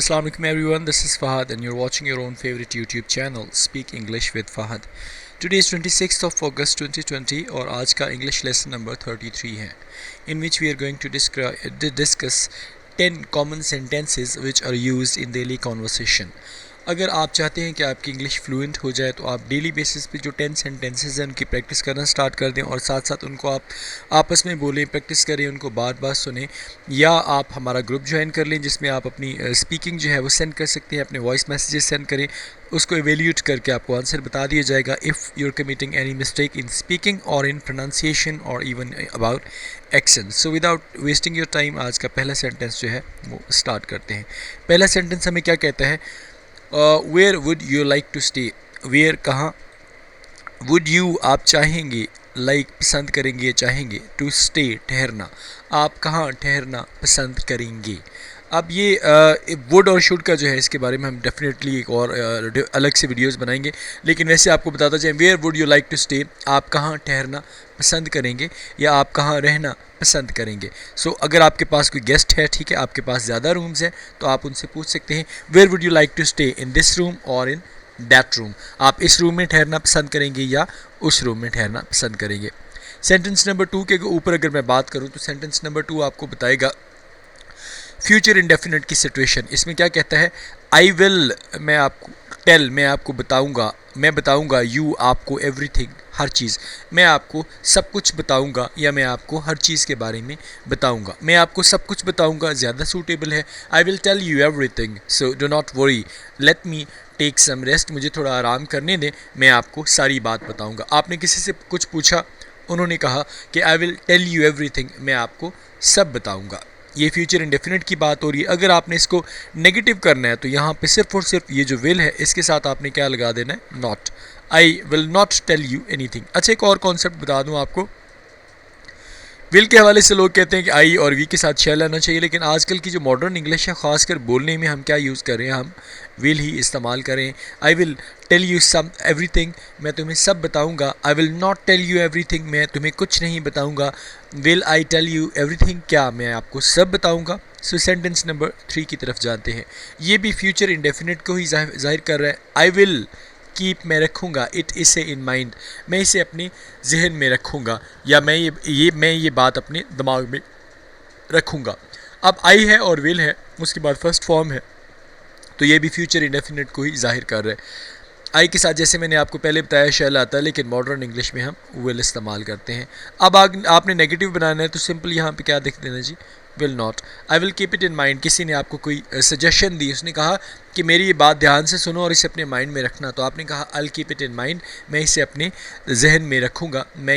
Assalamu alaikum everyone, this is Fahad and you're watching your own favorite YouTube channel Speak English with Fahad. Today is 26th of August 2020 और आज का English lesson number 33 है, in which we are going to discuss 10 common sentences which are used in daily conversation. अगर आप चाहते हैं कि आपकी इंग्लिश फ्लुएंट हो जाए तो आप डेली बेसिस पे जो 10 सेंटेंसेस हैं उनकी प्रैक्टिस करना स्टार्ट कर दें और साथ साथ उनको आप आपस में बोलें, प्रैक्टिस करें, उनको बार बार सुनें, या आप हमारा ग्रुप ज्वाइन कर लें जिसमें आप अपनी स्पीकिंग जो है वो सेंड कर सकते हैं, अपने वॉइस मैसेजेस सेंड करें, उसको एवेल्यूट करके आपको आंसर बता दिया जाएगा if you are committing any mistake in speaking और इन प्रोनाउंसिएशन और even about action. So without wasting your time आज का पहला सेंटेंस जो है वो स्टार्ट करते हैं. पहला सेंटेंस हमें क्या कहता है? Where would you like to stay. Where कहाँ, वुड यू आप चाहेंगे, लाइक पसंद करेंगे, चाहेंगे, टू स्टे ठहरना, आप कहाँ ठहरना पसंद करेंगे. अब ये वुड और शुड का जो है इसके बारे में हम डेफिनेटली एक और अलग से वीडियोस बनाएंगे, लेकिन वैसे आपको बताता जाए where would you like to stay, आप कहाँ ठहरना पसंद करेंगे या आप कहाँ रहना पसंद करेंगे. सो अगर आपके पास कोई गेस्ट है, ठीक है, आपके पास ज़्यादा रूम्स हैं, तो आप उनसे पूछ सकते हैं where would you like to stay, in this room और इन दैट रूम, आप इस रूम में ठहरना पसंद करेंगे या उस रूम में ठहरना पसंद करेंगे. सेंटेंस नंबर 2 के ऊपर अगर मैं बात करूँ तो सेंटेंस नंबर 2 आपको बताएगा फ्यूचर इंडेफिनिट की सिचुएशन. इसमें क्या कहता है? आई विल, मैं आपको, टेल, मैं आपको बताऊंगा, मैं बताऊंगा, यू आपको, एवरीथिंग हर चीज़, मैं आपको सब कुछ बताऊंगा या मैं आपको हर चीज़ के बारे में बताऊंगा. मैं आपको सब कुछ बताऊंगा ज़्यादा सूटेबल है. I will tell you everything so do not worry, let me take some rest, मुझे थोड़ा आराम करने दें, मैं आपको सारी बात बताऊंगा. आपने किसी से कुछ पूछा, उन्होंने कहा कि I will tell you everything, मैं आपको सब बताऊंगा. ये फ्यूचर इंडेफिनिट की बात हो रही है. अगर आपने इसको नेगेटिव करना है तो यहाँ पे सिर्फ और सिर्फ ये जो विल है इसके साथ आपने क्या लगा देना है? Not. I will not tell you anything. अच्छा, एक और कॉन्सेप्ट बता दूँ आपको. विल के हवाले से लोग कहते हैं कि आई और वी के साथ शैल आना चाहिए, लेकिन आजकल की जो मॉडर्न इंग्लिश है, ख़ासकर बोलने में हम क्या यूज़ कर रहे हैं? हम विल ही इस्तेमाल करें. I will tell you some everything, मैं तुम्हें सब बताऊंगा. I will not tell you everything, मैं तुम्हें कुछ नहीं बताऊंगा. Will I tell you everything, क्या मैं आपको सब बताऊंगा. सो सेंटेंस नंबर 3 की तरफ जाते हैं. ये भी फ्यूचर इंडेफिनिट को ही जाहिर कर रहा है. आई विल कीप, मैं रखूँगा, इट इसे इन माइंड, मैं इसे अपने जहन में रखूँगा या मैं ये बात अपने दिमाग में रखूँगा. अब आई है और विल है, उसके बाद फर्स्ट फॉर्म है, तो ये भी फ्यूचर इंडेफिनिट को ही जाहिर कर रहा है. आई के साथ जैसे मैंने आपको पहले बताया शैल आता है, लेकिन मॉडर्न इंग्लिश में हम विल इस्तेमाल करते हैं. अब आपने नेगेटिव बनाना है तो सिंपल यहाँ पे क्या लिख देना जी? Will not. I will keep it in mind. किसी ने आपको कोई सजेशन दी, उसने कहा कि मेरी ये बात ध्यान से सुनो और इसे अपने माइंड में रखना, तो आपने कहा आई will keep it in mind, मैं इसे अपने जहन में रखूँगा, मैं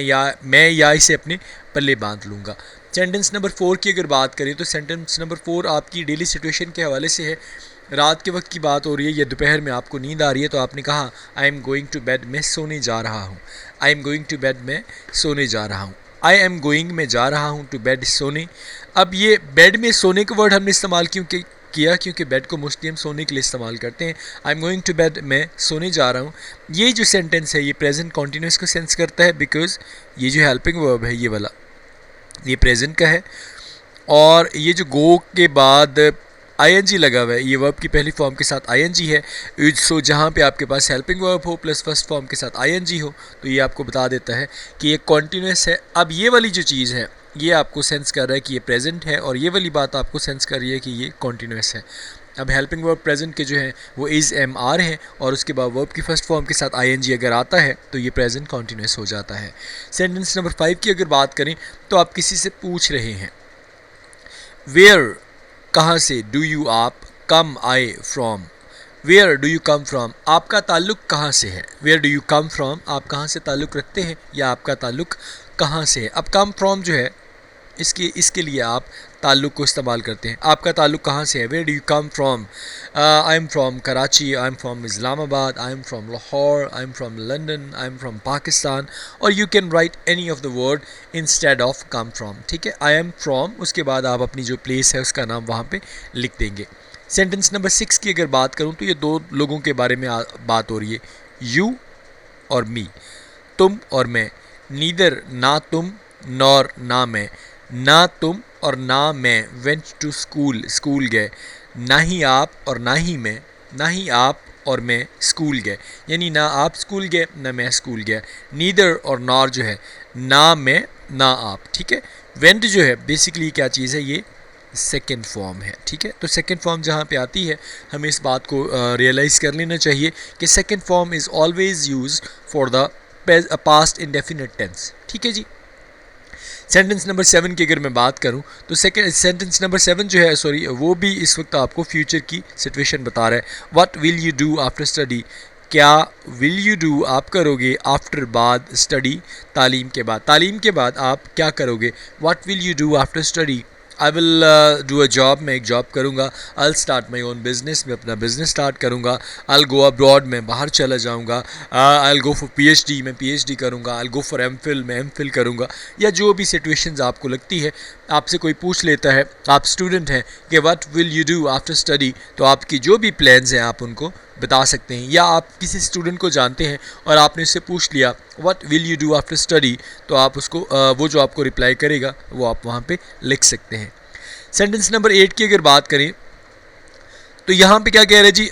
या इसे अपने पल्ले बांध लूँगा. सेंटेंस नंबर 4 की अगर बात करें तो सेंटेंस नंबर 4 आपकी डेली सिचुएशन के हवाले से है. रात के वक्त की बात हो रही है या दोपहर में आपको नींद आ रही है, तो आपने कहा I am going to bed, मैं सोने जा रहा हूँ. I am going to bed, मैं सोने जा रहा हूँ. आई एम गोइंग, मैं जा रहा हूँ, टू बेड, सोने. अब ये बेड में सोने का वर्ड हमने इस्तेमाल किया क्योंकि बेड को मोस्टली हम सोने के लिए इस्तेमाल करते हैं. I am going to bed, मैं सोने जा रहा हूँ. ये जो सेंटेंस है ये प्रेजेंट कॉन्टीन्यूस को सेंस करता है, बिकॉज ये जो हेल्पिंग वर्ब है ये वाला, ये प्रेजेंट का है, और ये जो गो के बाद आईएनजी लगा हुआ है, ये वर्ब की पहली फॉर्म के साथ आईएनजी है. सो जहाँ पे आपके पास हेल्पिंग वर्ब हो प्लस फर्स्ट फॉर्म के साथ आईएनजी हो, तो ये आपको बता देता है कि ये कॉन्टीन्यूस है. अब ये वाली जो चीज़ है ये आपको सेंस कर रहा है कि ये प्रेजेंट है, और ये वाली बात आपको सेंस कर रही है कि ये कॉन्टीन्यूस है. अब हेल्पिंग वर्ब प्रेजेंट के जो हैं वो इज़ एम आर हैं, और उसके बाद वर्ब की फर्स्ट फॉर्म के साथ आईएनजी अगर आता है तो ये प्रेजेंट कॉन्टीन्यूस हो जाता है. सेंटेंस नंबर 5 की अगर बात करें तो आप किसी से पूछ रहे हैं. वेयर, कहाँ से, डू यू आप, come I from, where do you come from, आपका ताल्लुक़ कहाँ से है. Where do you come from, आप कहाँ से ताल्लुक़ रखते हैं या आपका ताल्लुक़ कहाँ से है. अब कम फ्रॉम जो है इसके लिए आप ताल्लुक़ को इस्तेमाल करते हैं. आपका ताल्लुक़ कहाँ से है? Where do you come from. I am from Karachi, I am from Islamabad, I am from Lahore, I am from London, I am from Pakistan. और you can write any of the word instead of come from. ठीक है, आई am from, उसके बाद आप अपनी जो place है उसका नाम वहाँ पे लिख देंगे. सेंटेंस नंबर 6 की अगर बात करूँ तो ये दो लोगों के बारे में बात हो रही है. यू और मी, तुम और मैं. नीदर, ना तुम, नॉर, ना मैं. ना तुम और ना मैं. वेंट टू स्कूल, स्कूल गए. ना ही आप और ना ही मैं, ना ही आप और मैं स्कूल गए, यानी ना आप स्कूल गए ना मैं स्कूल गया। नीदर और नॉर जो है ना मैं ना आप, ठीक है। वेंट जो है बेसिकली क्या चीज़ है, ये सेकेंड फॉर्म है, ठीक है। तो सेकेंड फॉर्म जहाँ पे आती है हमें इस बात को रियलाइज़ कर लेना चाहिए कि second form is always use for the past indefinite tense, ठीक है जी। सेंटेंस नंबर 7 की अगर मैं बात करूं तो सेकंड सेंटेंस नंबर 7 जो है सॉरी वो भी इस वक्त आपको फ्यूचर की सिचुएशन बता रहा है। What will you do after study, क्या विल यू डू आप करोगे, आफ्टर बाद स्टडी तालीम के बाद आप क्या करोगे। What will you do after study, I will do a job, मैं एक जॉब करूँगा। I will start my own business, मैं अपना बिजनेस स्टार्ट करूँगा। आई विल गो अब्रॉड, मैं बाहर चला जाऊँगा। I will go for PhD, मैं PhD करूँगा। I will go for MPhil, मैं MPhil करूँगा। या जो भी सिचुएशंस आपको लगती है, आपसे कोई पूछ लेता है, आप स्टूडेंट हैं कि what will you do after study, तो आपकी जो भी प्लान्स हैं आप उनको बता सकते हैं। या आप किसी स्टूडेंट को जानते हैं और आपने उससे पूछ लिया what will you do after study, तो आप उसको वो जो आपको रिप्लाई करेगा वो आप वहाँ पे लिख सकते हैं। सेंटेंस नंबर 8 की अगर बात करें तो यहाँ पे क्या कह रहे हैं जी,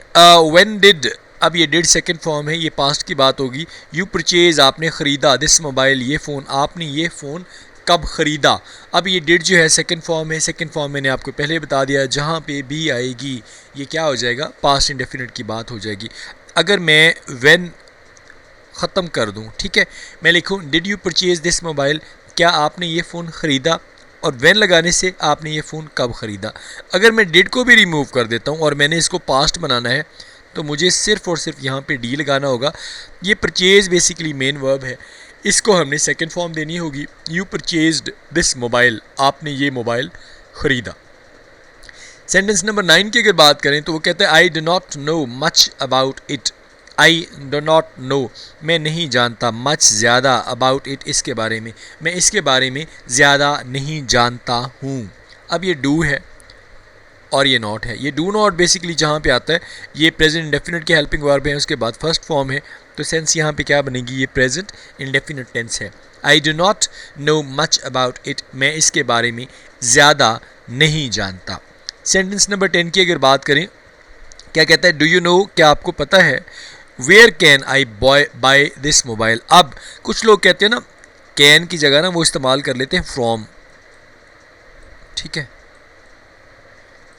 व्हेन डिड, अब ये डिड सेकंड फॉर्म है, ये पास्ट की बात होगी। यू परचेज, आपने ख़रीदा, दिस मोबाइल, ये फ़ोन, आपने ये फ़ोन कब ख़रीदा। अब ये डिड जो है सेकंड फॉर्म है, सेकंड फॉर्म मैंने आपको पहले बता दिया, जहाँ पे भी आएगी ये क्या हो जाएगा, पास्ट इंडेफिनिट की बात हो जाएगी। अगर मैं व्हेन ख़त्म कर दूँ, ठीक है, मैं लिखूँ did you purchase this mobile, क्या आपने ये फ़ोन ख़रीदा, और व्हेन लगाने से आपने ये फ़ोन कब ख़रीदा। अगर मैं डिड को भी रिमूव कर देता हूँ और मैंने इसको पास्ट बनाना है तो मुझे सिर्फ़ और सिर्फ यहाँ पे डी लगाना होगा। ये परचेज़ बेसिकली मेन वर्ब है, इसको हमने सेकंड फॉर्म देनी होगी। यू परचेज्ड दिस मोबाइल, आपने ये मोबाइल ख़रीदा। सेंटेंस नंबर 9 की अगर बात करें तो वो कहते हैं I do not know much about it, I do not know, मैं नहीं जानता, मच ज़्यादा, अबाउट इट, इसके बारे में, मैं इसके बारे में ज़्यादा नहीं जानता हूँ। अब ये डू है और ये नॉट है। ये डू नॉट बेसिकली जहाँ पे आता है ये प्रेजेंट इंडेफिनिट के हेल्पिंग वर्ब है, उसके बाद फर्स्ट फॉर्म है, तो सेंस यहाँ पे क्या बनेगी, ये प्रेजेंट इंडेफिनिट टेंस है। I do not know much about it, मैं इसके बारे में ज़्यादा नहीं जानता। सेंटेंस नंबर 10 की अगर बात करें, क्या कहता है, डू यू नो, क्या आपको पता है, where can I buy this mobile. अब कुछ लोग कहते हैं ना कैन की जगह ना वो इस्तेमाल कर लेते हैं फ्रॉम, ठीक है,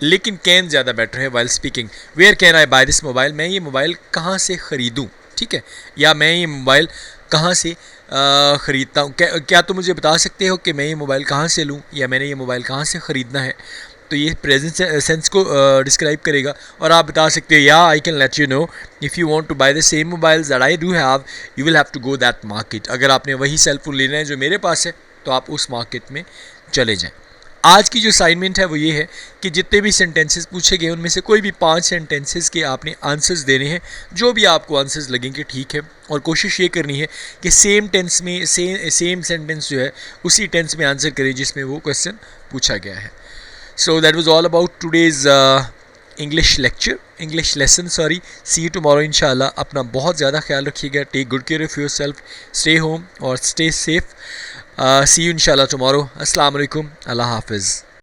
लेकिन कैन ज़्यादा बेटर है while speaking. Where can I buy this mobile, मैं ये मोबाइल कहाँ से ख़रीदूँ, ठीक है, या मैं ये मोबाइल कहाँ से ख़रीदता हूँ। क्या तुम मुझे बता सकते हो कि मैं ये मोबाइल कहाँ से लूँ, या मैंने ये मोबाइल कहाँ से ख़रीदना है। तो ये प्रेजेंट सेंस को डिस्क्राइब करेगा। और आप बता सकते हो या I can let you know if you want to buy the same mobiles that I do have, you will have to go that market. अगर आपने वही सेल फोन लेना है जो मेरे पास है तो आप उस मार्केट में चले जाएं। आज की जो असाइनमेंट है वो ये है कि जितने भी सेंटेंसेस पूछे गए उनमें से कोई भी 5 सेंटेंसेस के आपने आंसर्स देने हैं, जो भी आपको आंसर्स लगेंगे ठीक है, और कोशिश ये करनी है कि सेम टेंस में सेम सेंटेंस जो है उसी टेंस में आंसर करें जिसमें वो क्वेश्चन पूछा गया है। So that was all about today's English lesson. Sorry. See you tomorrow inshallah. अपना बहुत ज़्यादा ख्याल रखिएगा. Take good care of yourself. Stay home और stay safe. See you inshallah tomorrow. Assalamu alaikum. Allah Hafiz.